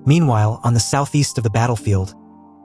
Meanwhile, on the southeast of the battlefield,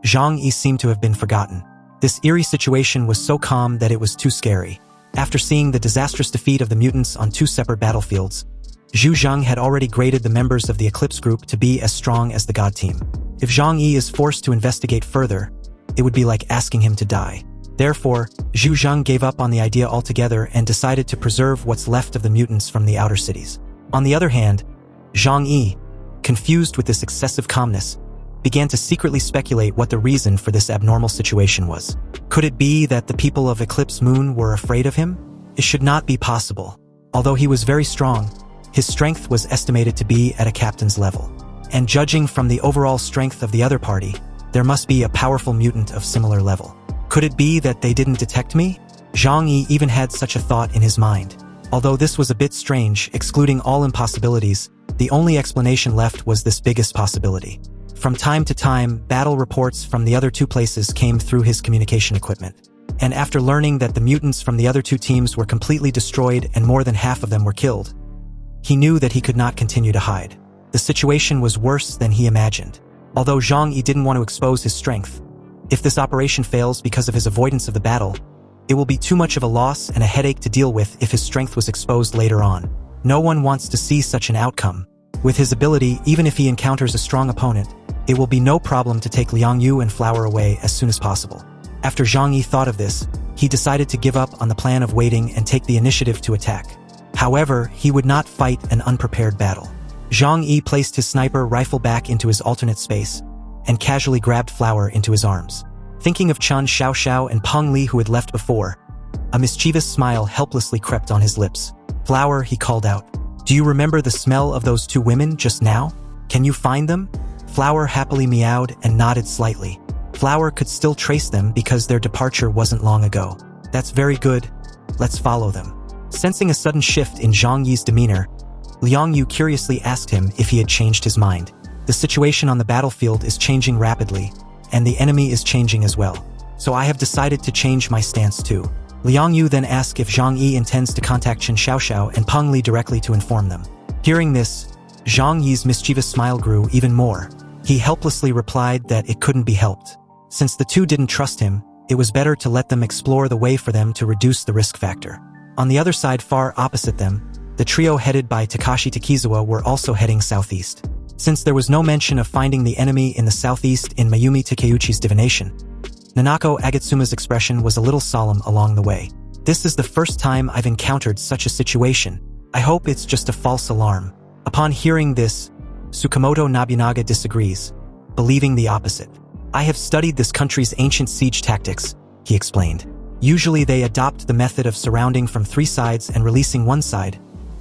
Zhang Yi seemed to have been forgotten. This eerie situation was so calm that it was too scary. After seeing the disastrous defeat of the mutants on 2 separate battlefields, Zhu Zhang had already graded the members of the Eclipse group to be as strong as the God Team. If Zhang Yi is forced to investigate further, it would be like asking him to die. Therefore, Zhu Zhang gave up on the idea altogether and decided to preserve what's left of the mutants from the outer cities. On the other hand, Zhang Yi, confused with this excessive calmness, began to secretly speculate what the reason for this abnormal situation was. Could it be that the people of Eclipse Moon were afraid of him? It should not be possible. Although he was very strong, his strength was estimated to be at a captain's level. And judging from the overall strength of the other party, there must be a powerful mutant of similar level. Could it be that they didn't detect me? Zhang Yi even had such a thought in his mind. Although this was a bit strange, excluding all impossibilities, the only explanation left was this biggest possibility. From time to time, battle reports from the other 2 places came through his communication equipment. And after learning that the mutants from the other 2 teams were completely destroyed and more than half of them were killed, he knew that he could not continue to hide. The situation was worse than he imagined. Although Zhang Yi didn't want to expose his strength, if this operation fails because of his avoidance of the battle, it will be too much of a loss and a headache to deal with if his strength was exposed later on. No one wants to see such an outcome. With his ability, even if he encounters a strong opponent, it will be no problem to take Liang Yu and Flower away as soon as possible. After Zhang Yi thought of this, he decided to give up on the plan of waiting and take the initiative to attack. However, he would not fight an unprepared battle. Zhang Yi placed his sniper rifle back into his alternate space and casually grabbed Flower into his arms. Thinking of Chen Xiaoxiao and Peng Li who had left before, a mischievous smile helplessly crept on his lips. "Flower," he called out. "Do you remember the smell of those 2 women just now? Can you find them?" Flower happily meowed and nodded slightly. Flower could still trace them because their departure wasn't long ago. "That's very good. Let's follow them." Sensing a sudden shift in Zhang Yi's demeanor, Liang Yu curiously asked him if he had changed his mind. "The situation on the battlefield is changing rapidly, and the enemy is changing as well. So I have decided to change my stance too." Liang Yu then asked if Zhang Yi intends to contact Chen Xiaoxiao and Peng Li directly to inform them. Hearing this, Zhang Yi's mischievous smile grew even more. He helplessly replied that it couldn't be helped. Since the 2 didn't trust him, it was better to let them explore the way for them to reduce the risk factor. On the other side, far opposite them, the trio headed by Takashi Takizawa were also heading southeast. Since there was no mention of finding the enemy in the southeast in Mayumi Takeuchi's divination, Nanako Agatsuma's expression was a little solemn along the way. "This is the first time I've encountered such a situation. I hope it's just a false alarm." Upon hearing this, Tsukamoto Nobunaga disagrees, believing the opposite. "I have studied this country's ancient siege tactics," he explained. "Usually they adopt the method of surrounding from 3 sides and releasing one side,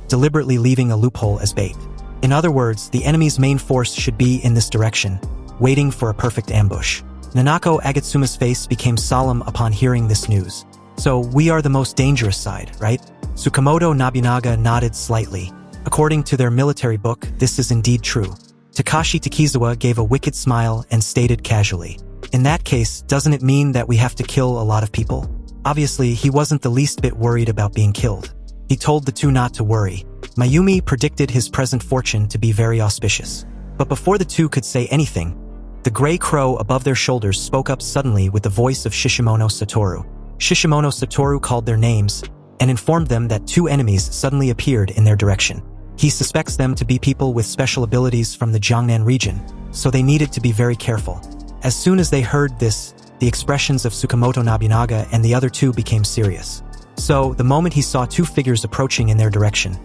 deliberately leaving a loophole as bait. In other words, the enemy's main force should be in this direction, waiting for a perfect ambush." Nanako Agatsuma's face became solemn upon hearing this news. "So we are the most dangerous side, right?" Tsukamoto Nobunaga nodded slightly. According to their military book, this is indeed true. Takashi Takizawa gave a wicked smile and stated casually, "In that case, doesn't it mean that we have to kill a lot of people?" Obviously, he wasn't the least bit worried about being killed. He told the 2 not to worry. Mayumi predicted his present fortune to be very auspicious. But before the 2 could say anything, the gray crow above their shoulders spoke up suddenly with the voice of Shishimono Satoru. Shishimono Satoru called their names and informed them that 2 enemies suddenly appeared in their direction. He suspects them to be people with special abilities from the Jiangnan region, so they needed to be very careful. As soon as they heard this, the expressions of Tsukamoto Nobunaga and the other 2 became serious. So, the moment he saw 2 figures approaching in their direction,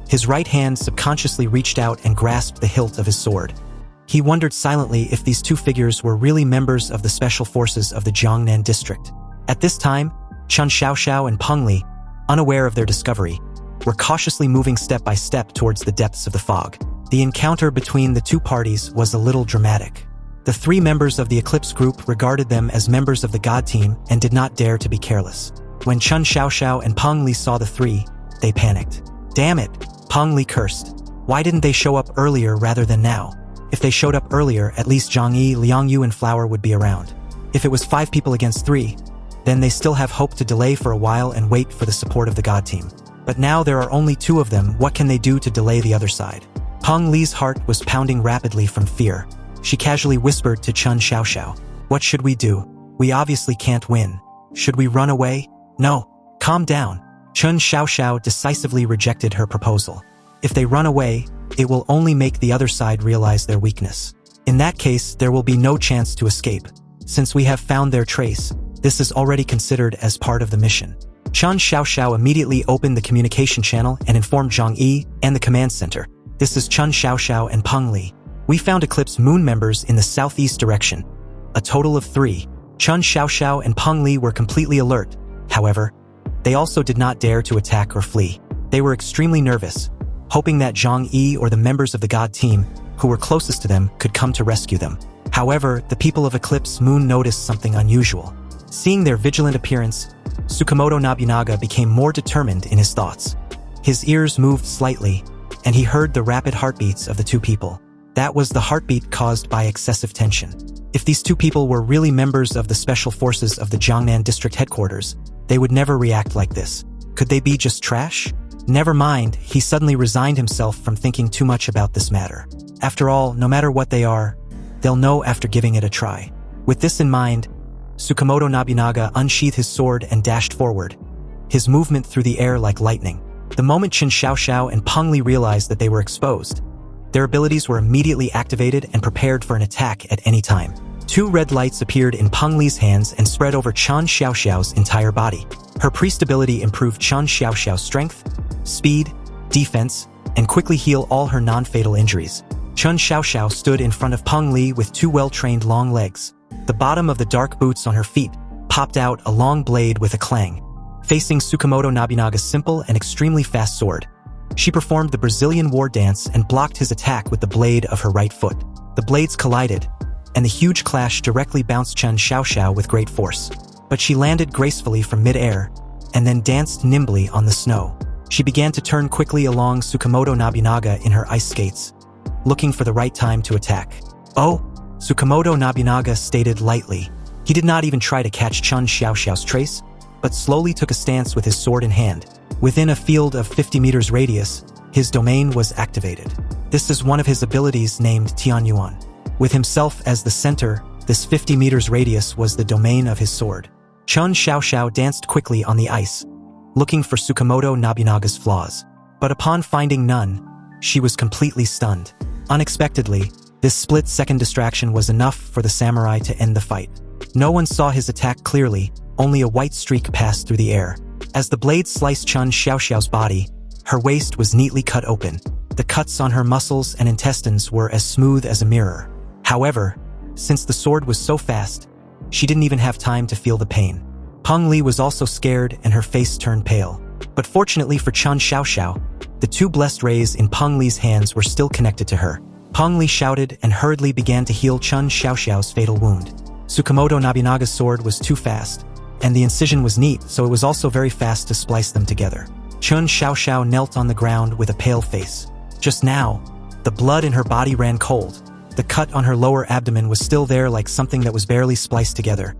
his right hand subconsciously reached out and grasped the hilt of his sword. He wondered silently if these 2 figures were really members of the special forces of the Jiangnan district. At this time, Chen Xiaoxiao and Peng Li, unaware of their discovery, were cautiously moving step by step towards the depths of the fog. The encounter between the 2 parties was a little dramatic. The 3 members of the Eclipse group regarded them as members of the God Team and did not dare to be careless. When Chen Xiaoxiao and Peng Li saw the 3, they panicked. "Damn it," Peng Li cursed. "Why didn't they show up earlier rather than now? If they showed up earlier, at least Zhang Yi, Liang Yu and Flower would be around. If it was 5 people against 3, then they still have hope to delay for a while and wait for the support of the God Team. But now there are only 2 of them, what can they do to delay the other side?" Peng Li's heart was pounding rapidly from fear. She casually whispered to Chun Xiaoxiao, "What should we do? We obviously can't win. Should we run away?" "No. Calm down." Chun Xiaoxiao decisively rejected her proposal. "If they run away, it will only make the other side realize their weakness. In that case, there will be no chance to escape. Since we have found their trace, this is already considered as part of the mission." Chun Xiaoxiao immediately opened the communication channel and informed Zhang Yi and the command center. "This is Chun Xiaoxiao and Peng Li. We found Eclipse moon members in the southeast direction. A total of 3. Chun Xiaoxiao and Peng Li were completely alert. However, they also did not dare to attack or flee. They were extremely nervous, hoping that Zhang Yi or the members of the god team, who were closest to them, could come to rescue them. However, the people of Eclipse Moon noticed something unusual. Seeing their vigilant appearance, Tsukamoto Nobunaga became more determined in his thoughts. His ears moved slightly, and he heard the rapid heartbeats of the 2 people. That was the heartbeat caused by excessive tension. If these 2 people were really members of the special forces of the Jiangnan district headquarters, they would never react like this. Could they be just trash? Never mind, he suddenly resigned himself from thinking too much about this matter. After all, no matter what they are, they'll know after giving it a try. With this in mind, Tsukamoto Nobunaga unsheathed his sword and dashed forward, his movement through the air like lightning. The moment Chun Xiaoxiao and Peng Li realized that they were exposed, their abilities were immediately activated and prepared for an attack at any time. 2 red lights appeared in Peng Li's hands and spread over Chun Xiaoxiao's entire body. Her priest ability improved Chun Xiaoxiao's strength, speed, defense, and quickly heal all her non-fatal injuries. Chun Xiaoxiao stood in front of Peng Li with 2 well-trained long legs. The bottom of the dark boots on her feet popped out a long blade with a clang. Facing Tsukamoto Nobunaga's simple and extremely fast sword, she performed the Brazilian war dance and blocked his attack with the blade of her right foot. The blades collided, and the huge clash directly bounced Chun Xiaoxiao with great force. But she landed gracefully from mid-air, and then danced nimbly on the snow. She began to turn quickly along Tsukamoto Nobunaga in her ice skates, looking for the right time to attack. "Oh!" Tsukamoto Nobunaga stated lightly. He did not even try to catch Chun Xiaoxiao's trace, but slowly took a stance with his sword in hand. Within a field of 50 meters radius, his domain was activated. This is one of his abilities named Tianyuan. With himself as the center, this 50 meters radius was the domain of his sword. Chun Xiaoxiao danced quickly on the ice, looking for Tsukamoto Nobunaga's flaws. But upon finding none, she was completely stunned. Unexpectedly, this split-second distraction was enough for the samurai to end the fight. No one saw his attack clearly, only a white streak passed through the air. As the blade sliced Chun Xiaoxiao's body, her waist was neatly cut open. The cuts on her muscles and intestines were as smooth as a mirror. However, since the sword was so fast, she didn't even have time to feel the pain. Peng Li was also scared and her face turned pale. But fortunately for Chun Xiaoxiao, the 2 blessed rays in Peng Li's hands were still connected to her. Peng Li shouted and hurriedly began to heal Chun Xiaoxiao's fatal wound. Tsukamoto Nobunaga's sword was too fast, and the incision was neat, so it was also very fast to splice them together. Chun Xiaoxiao knelt on the ground with a pale face. Just now, the blood in her body ran cold. The cut on her lower abdomen was still there like something that was barely spliced together,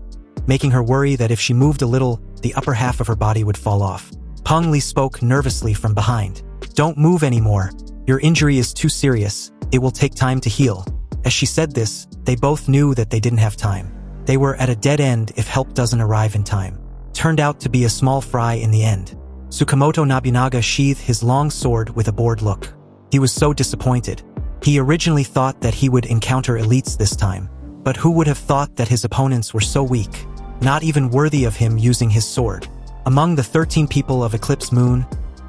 making her worry that if she moved a little, the upper half of her body would fall off. Peng Li spoke nervously from behind. "Don't move anymore. Your injury is too serious. It will take time to heal." As she said this, they both knew that they didn't have time. They were at a dead end if help doesn't arrive in time. Turned out to be a small fry in the end. Tsukamoto Nobunaga sheathed his long sword with a bored look. He was so disappointed. He originally thought that he would encounter elites this time, but who would have thought that his opponents were so weak, not even worthy of him using his sword. Among the 13 people of Eclipse Moon,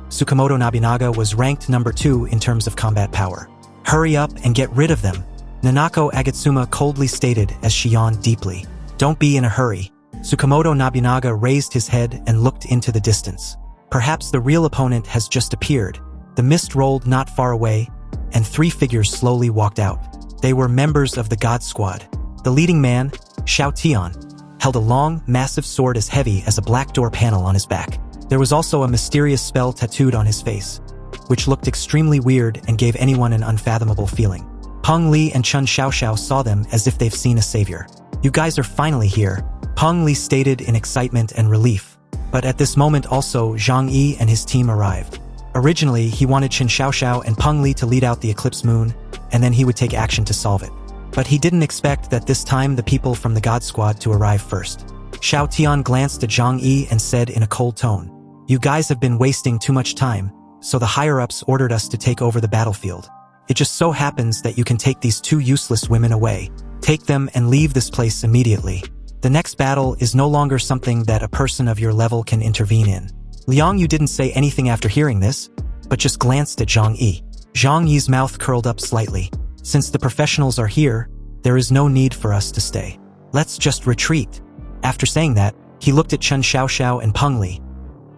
Tsukamoto Nobunaga was ranked number 2 in terms of combat power. "Hurry up and get rid of them," Nanako Agatsuma coldly stated as she yawned deeply. "Don't be in a hurry." Tsukamoto Nobunaga raised his head and looked into the distance. Perhaps the real opponent has just appeared. The mist rolled not far away, and 3 figures slowly walked out. They were members of the God Squad. The leading man, Xiao Tian, held a long, massive sword as heavy as a black door panel on his back. There was also a mysterious spell tattooed on his face, which looked extremely weird and gave anyone an unfathomable feeling. Peng Li and Chun Xiaoxiao saw them as if they've seen a savior. "You guys are finally here," Peng Li stated in excitement and relief. But at this moment also Zhang Yi and his team arrived. Originally, he wanted Chen Xiaoxiao and Peng Li to lead out the eclipse moon, and then he would take action to solve it. But he didn't expect that this time the people from the God Squad to arrive first. Xiao Tian glanced at Zhang Yi and said in a cold tone, "You guys have been wasting too much time, so the higher-ups ordered us to take over the battlefield. It just so happens that you can take these two useless women away. Take them and leave this place immediately. The next battle is no longer something that a person of your level can intervene in." Liang Yu didn't say anything after hearing this, but just glanced at Zhang Yi. Zhang Yi's mouth curled up slightly. "Since the professionals are here, there is no need for us to stay. Let's just retreat." After saying that, he looked at Chen Xiaoxiao and Peng Li.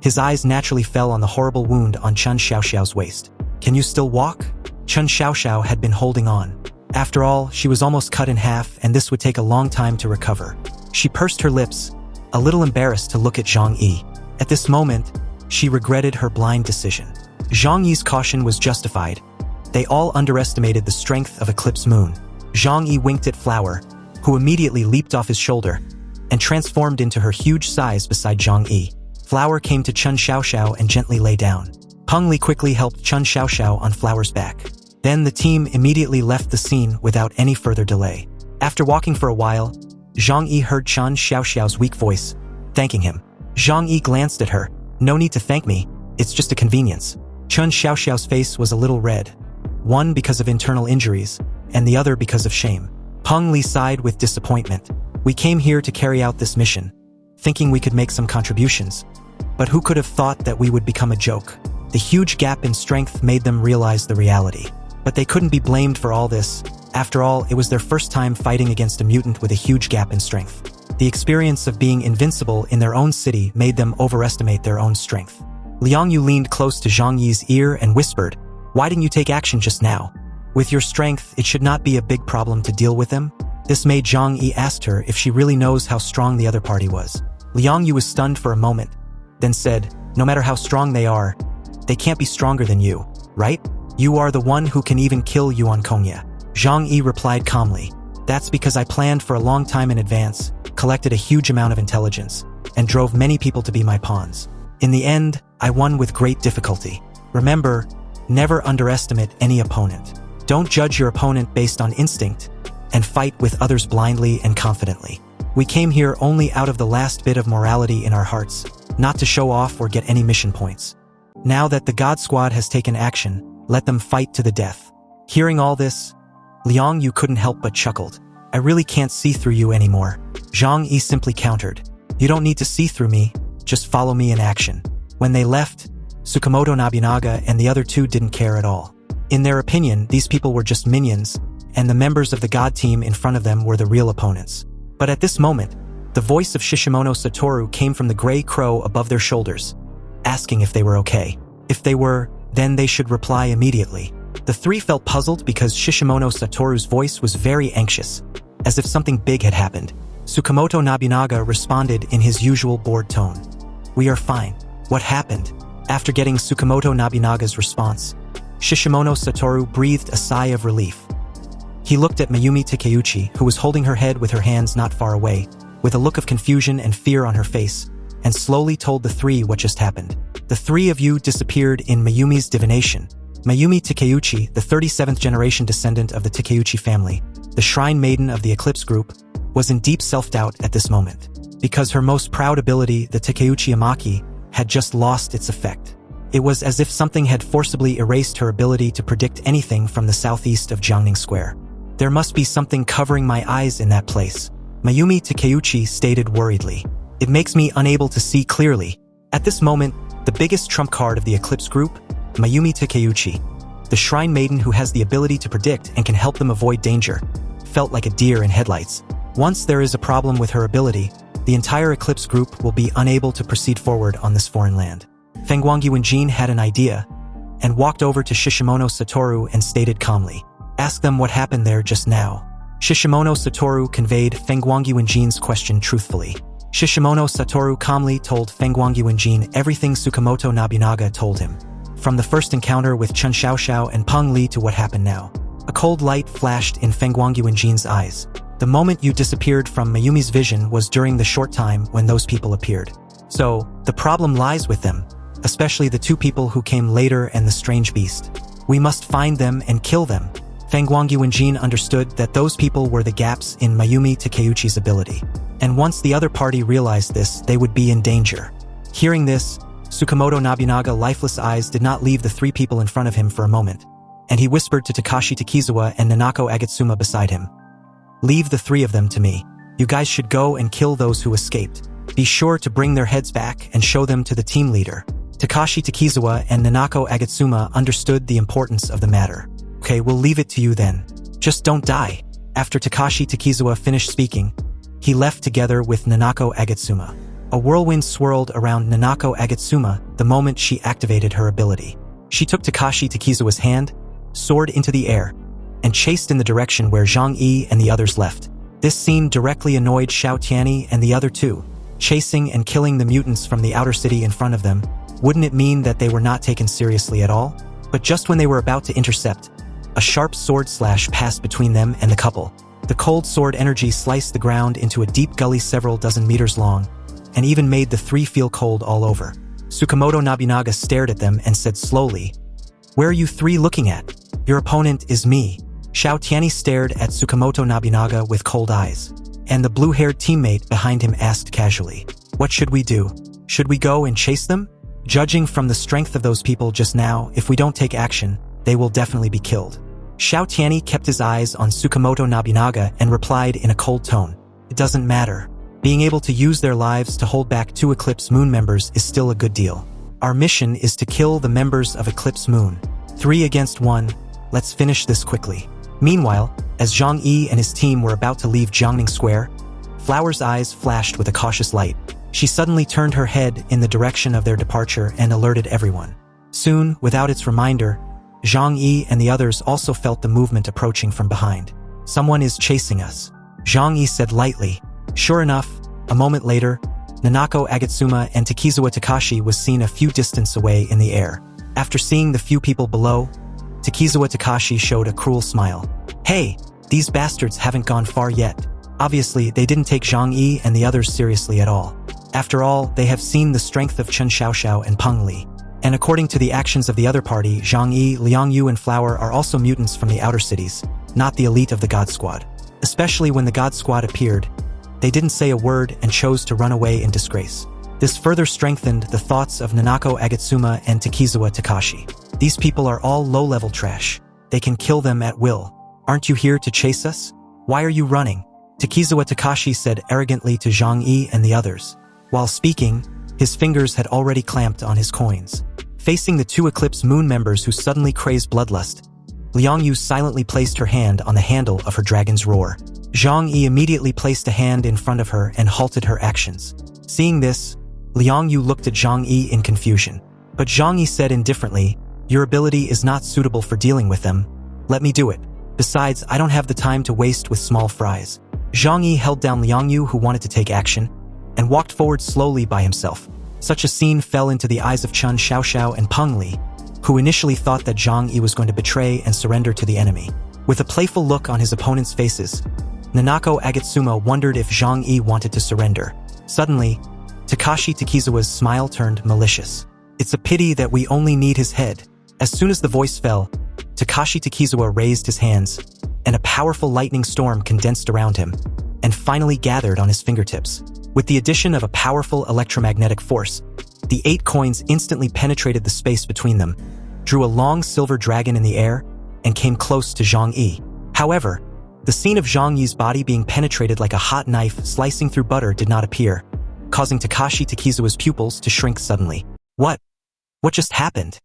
His eyes naturally fell on the horrible wound on Chen Xiaoxiao's waist. "Can you still walk?" Chen Xiaoxiao had been holding on. After all, she was almost cut in half and this would take a long time to recover. She pursed her lips, a little embarrassed to look at Zhang Yi. At this moment, she regretted her blind decision. Zhang Yi's caution was justified. They all underestimated the strength of Eclipse Moon. Zhang Yi winked at Flower, who immediately leaped off his shoulder and transformed into her huge size beside Zhang Yi. Flower came to Chen Xiaoxiao and gently lay down. Peng Li quickly helped Chen Xiaoxiao on Flower's back. Then the team immediately left the scene without any further delay. After walking for a while, Zhang Yi heard Chen Xiaoxiao's weak voice, thanking him. Zhang Yi glanced at her. "No need to thank me, it's just a convenience." Chen Xiaoxiao's face was a little red, one because of internal injuries, and the other because of shame. Peng Li sighed with disappointment. "We came here to carry out this mission, thinking we could make some contributions. But who could have thought that we would become a joke?" The huge gap in strength made them realize the reality. But they couldn't be blamed for all this. After all, it was their first time fighting against a mutant with a huge gap in strength. The experience of being invincible in their own city made them overestimate their own strength. Liang Yu leaned close to Zhang Yi's ear and whispered, "Why didn't you take action just now? With your strength, it should not be a big problem to deal with them." This made Zhang Yi ask her if she really knows how strong the other party was. Liang Yu was stunned for a moment, then said, "No matter how strong they are, they can't be stronger than you, right? You are the one who can even kill Yuan Kongya." Zhang Yi replied calmly, "That's because I planned for a long time in advance, collected a huge amount of intelligence, and drove many people to be my pawns. In the end, I won with great difficulty. Remember, never underestimate any opponent. Don't judge your opponent based on instinct, and fight with others blindly and confidently. We came here only out of the last bit of morality in our hearts, not to show off or get any mission points. Now that the God Squad has taken action, let them fight to the death." Hearing all this, Liang Yu couldn't help but chuckled. "I really can't see through you anymore." Zhang Yi simply countered, "You don't need to see through me, just follow me in action." When they left, Tsukamoto Nobunaga and the other two didn't care at all. In their opinion, these people were just minions, and the members of the God team in front of them were the real opponents. But at this moment, the voice of Shishimono Satoru came from the gray crow above their shoulders, asking if they were okay. If they were, then they should reply immediately. The three felt puzzled because Shishimono Satoru's voice was very anxious, as if something big had happened. Tsukamoto Nobunaga responded in his usual bored tone. "We are fine. What happened?" After getting Tsukamoto Nobunaga's response, Shishimono Satoru breathed a sigh of relief. He looked at Mayumi Takeuchi, who was holding her head with her hands not far away, with a look of confusion and fear on her face, and slowly told the three what just happened. "The three of you disappeared in Mayumi's divination." Mayumi Takeuchi, the 37th generation descendant of the Takeuchi family, the shrine maiden of the Eclipse group, was in deep self-doubt at this moment, because her most proud ability, the Takeuchi Amaki, had just lost its effect. It was as if something had forcibly erased her ability to predict anything from the southeast of Jiangning Square. "There must be something covering my eyes in that place," Mayumi Takeuchi stated worriedly. "It makes me unable to see clearly." At this moment, the biggest trump card of the Eclipse group, Mayumi Takeuchi, the shrine maiden who has the ability to predict and can help them avoid danger, felt like a deer in headlights. Once there is a problem with her ability, the entire Eclipse group will be unable to proceed forward on this foreign land. Feng Guangyuanjin had an idea, and walked over to Shishimono Satoru and stated calmly, "Ask them what happened there just now." Shishimono Satoru conveyed Feng Guangyuanjin's question truthfully. Shishimono Satoru calmly told Feng Guangyuanjin everything Tsukamoto Nobunaga told him, from the first encounter with Chen Xiaoxiao and Peng Li to what happened now. A cold light flashed in Feng Guangyuanjin's eyes. "The moment you disappeared from Mayumi's vision was during the short time when those people appeared. So, the problem lies with them," especially the two people who came later and the strange beast. We must find them and kill them. Fang Guangyu and Jin understood that those people were the gaps in Mayumi Takeuchi's ability. And once the other party realized this, they would be in danger. Hearing this, Tsukamoto Nobunaga's lifeless eyes did not leave the three people in front of him for a moment, and he whispered to Takashi Takizawa and Nanako Agatsuma beside him. Leave the three of them to me. You guys should go and kill those who escaped. Be sure to bring their heads back and show them to the team leader. Takashi Takizawa and Nanako Agatsuma understood the importance of the matter. Okay, we'll leave it to you then. Just don't die. After Takashi Takizawa finished speaking, he left together with Nanako Agatsuma. A whirlwind swirled around Nanako Agatsuma the moment she activated her ability. She took Takashi Takizawa's hand, soared into the air, and chased in the direction where Zhang Yi and the others left. This scene directly annoyed Xiao Tianyi and the other two. Chasing and killing the mutants from the outer city in front of them, wouldn't it mean that they were not taken seriously at all? But just when they were about to intercept, a sharp sword slash passed between them and the couple. The cold sword energy sliced the ground into a deep gully several dozen meters long, and even made the three feel cold all over. Tsukamoto Nobunaga stared at them and said slowly, "Where are you three looking at? Your opponent is me." Xiao Tianyi stared at Tsukamoto Nobunaga with cold eyes, and the blue-haired teammate behind him asked casually, "What should we do? Should we go and chase them? Judging from the strength of those people just now, if we don't take action, they will definitely be killed." Xiao Tianyi kept his eyes on Tsukamoto Nobunaga and replied in a cold tone, "It doesn't matter. Being able to use their lives to hold back 2 Eclipse Moon members is still a good deal. Our mission is to kill the members of Eclipse Moon. 3 against 1, let's finish this quickly." Meanwhile, as Zhang Yi and his team were about to leave Jiangning Square, Flower's eyes flashed with a cautious light. She suddenly turned her head in the direction of their departure and alerted everyone. Soon, without its reminder, Zhang Yi and the others also felt the movement approaching from behind. "Someone is chasing us," Zhang Yi said lightly. Sure enough, a moment later, Nanako Agatsuma and Takizawa Takashi was seen a few distance away in the air. After seeing the few people below, Takizawa Takashi showed a cruel smile. "Hey, these bastards haven't gone far yet." Obviously, they didn't take Zhang Yi and the others seriously at all. After all, they have seen the strength of Chen Xiaoxiao and Peng Li. And according to the actions of the other party, Zhang Yi, Liang Yu and Flower are also mutants from the outer cities, not the elite of the God Squad. Especially when the God Squad appeared, they didn't say a word and chose to run away in disgrace. This further strengthened the thoughts of Nanako Agatsuma and Takizawa Takashi. These people are all low-level trash. They can kill them at will. "Aren't you here to chase us? Why are you running?" Takizawa Takashi said arrogantly to Zhang Yi and the others. While speaking, his fingers had already clamped on his coins. Facing the 2 Eclipse Moon members who suddenly crazed bloodlust, Liang Yu silently placed her hand on the handle of her dragon's roar. Zhang Yi immediately placed a hand in front of her and halted her actions. Seeing this, Liang Yu looked at Zhang Yi in confusion. But Zhang Yi said indifferently, "Your ability is not suitable for dealing with them. Let me do it. Besides, I don't have the time to waste with small fries." Zhang Yi held down Liang Yu, who wanted to take action, and walked forward slowly by himself. Such a scene fell into the eyes of Chen Xiaoxiao and Peng Li, who initially thought that Zhang Yi was going to betray and surrender to the enemy. With a playful look on his opponent's faces, Nanako Agatsuma wondered if Zhang Yi wanted to surrender. Suddenly, Takashi Takizawa's smile turned malicious. "It's a pity that we only need his head." As soon as the voice fell, Takashi Takizawa raised his hands, and a powerful lightning storm condensed around him, and finally gathered on his fingertips. With the addition of a powerful electromagnetic force, the 8 coins instantly penetrated the space between them, drew a long silver dragon in the air, and came close to Zhang Yi. However, the scene of Zhang Yi's body being penetrated like a hot knife slicing through butter did not appear, causing Takashi Takizawa's pupils to shrink suddenly. What just happened?"